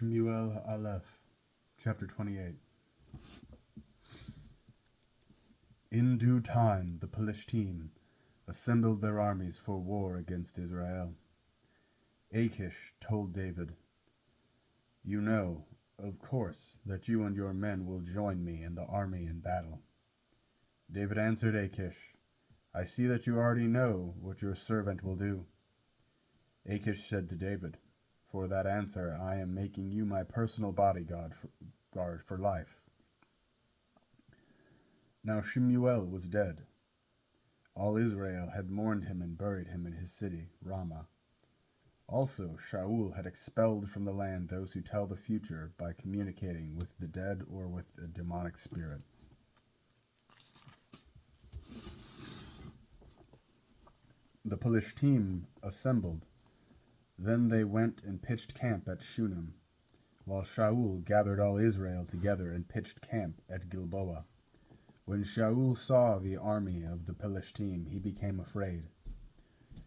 Shemuel Alef, chapter 28. In due time the Philistine assembled their armies for war against Israel. Akhish told David, "You know, of course, that you and your men will join me in the army in battle." David answered Akhish, "I see that you already know what your servant will do." Akhish said to David, "For that answer I am making you my personal bodyguard for life." Now Shemuel was dead. All Israel had mourned him and buried him in his city, Ramah. Also Sha'ul had expelled from the land those who tell the future by communicating with the dead or with a demonic spirit. The Philistine assembled. Then they went and pitched camp at Shunem, while Sha'ul gathered all Israel together and pitched camp at Gilboa. When Sha'ul saw the army of the Philistine, he became afraid.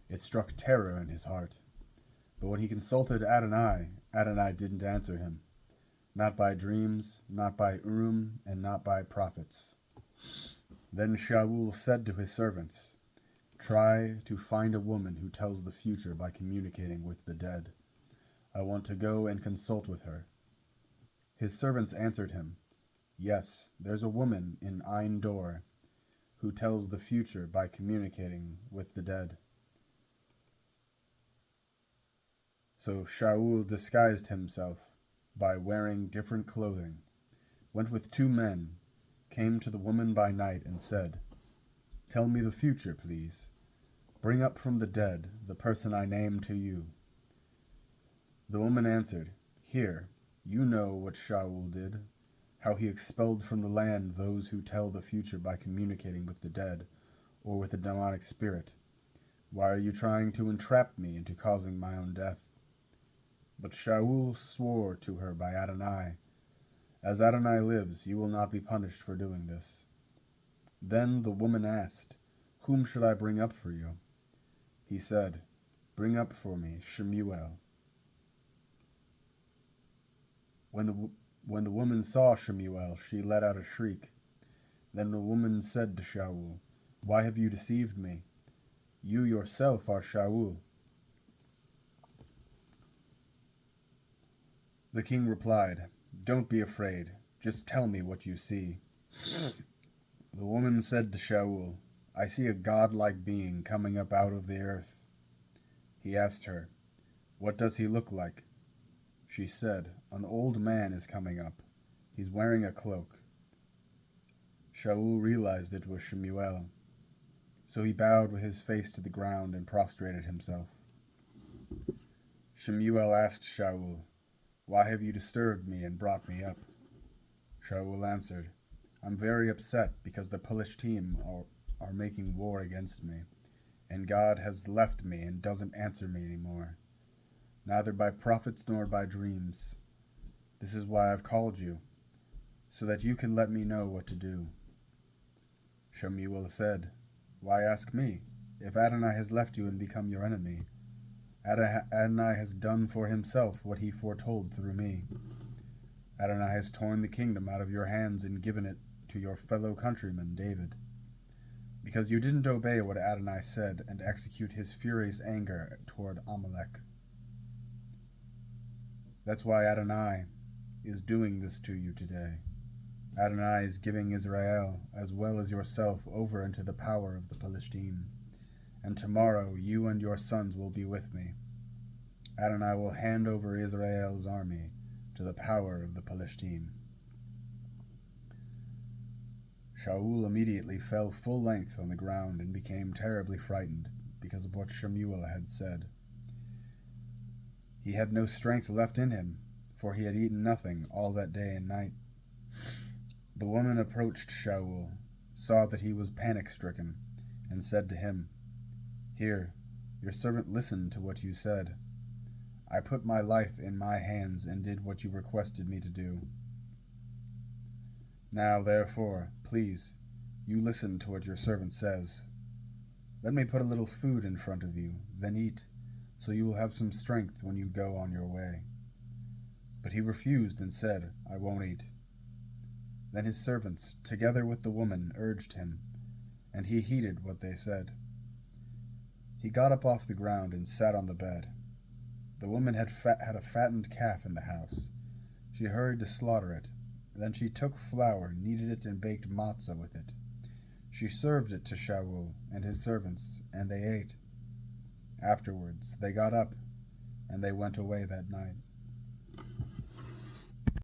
It struck terror in his heart. But when he consulted Adonai, Adonai didn't answer him, not by dreams, not by Urim, and not by prophets. Then Sha'ul said to his servants, "Try to find a woman who tells the future by communicating with the dead. I want to go and consult with her." His servants answered him, "Yes, there's a woman in Ein-Dor who tells the future by communicating with the dead." So Sha'ul disguised himself by wearing different clothing, went with 2 men, came to the woman by night and said, "Tell me the future, please. Bring up from the dead the person I name to you." The woman answered, "Here, you know what Sha'ul did, how he expelled from the land those who tell the future by communicating with the dead or with a demonic spirit. Why are you trying to entrap me into causing my own death?" But Sha'ul swore to her by Adonai, "As Adonai lives, you will not be punished for doing this." Then the woman asked, "Whom should I bring up for you?" He said, "Bring up for me Shemuel." When the woman saw Shemuel, she let out a shriek. Then the woman said to Sha'ul, "Why have you deceived me? You yourself are Sha'ul." The king replied, "Don't be afraid. Just tell me what you see." The woman said to Sha'ul, "I see a godlike being coming up out of the earth." He asked her, "What does he look like?" She said, "An old man is coming up. He's wearing a cloak." Sha'ul realized it was Shemuel, so he bowed with his face to the ground and prostrated himself. Shemuel asked Sha'ul, "Why have you disturbed me and brought me up?" Sha'ul answered, "I'm very upset because the Philistine are making war against me, and God has left me and doesn't answer me anymore, neither by prophets nor by dreams. This is why I've called you, so that you can let me know what to do." Shemuel said, "Why ask me? If Adonai has left you and become your enemy, Adonai has done for himself what he foretold through me. Adonai has torn the kingdom out of your hands and given it to your fellow countryman David, because you didn't obey what Adonai said and execute his furious anger toward Amalek. That's why Adonai is doing this to you today. Adonai is giving Israel, as well as yourself, over into the power of the Philistine. And tomorrow you and your sons will be with me. Adonai will hand over Israel's army to the power of the Philistine." Sha'ul immediately fell full length on the ground and became terribly frightened because of what Shemuel had said. He had no strength left in him, for he had eaten nothing all that day and night. The woman approached Sha'ul, saw that he was panic-stricken, and said to him, "Here, your servant listened to what you said. I put my life in my hands and did what you requested me to do. Now, therefore, please, you listen to what your servant says. Let me put a little food in front of you, then eat, so you will have some strength when you go on your way. But he refused and said, I won't eat. Then his servants, together with the woman, urged him, and he heeded what they said. He got up off the ground and sat on the bed. The woman had a fattened calf in the house. She hurried to slaughter it. Then she took flour, kneaded it, and baked matzah with it. She served it to Sha'ul and his servants, and they ate. Afterwards they got up, and they went away that night.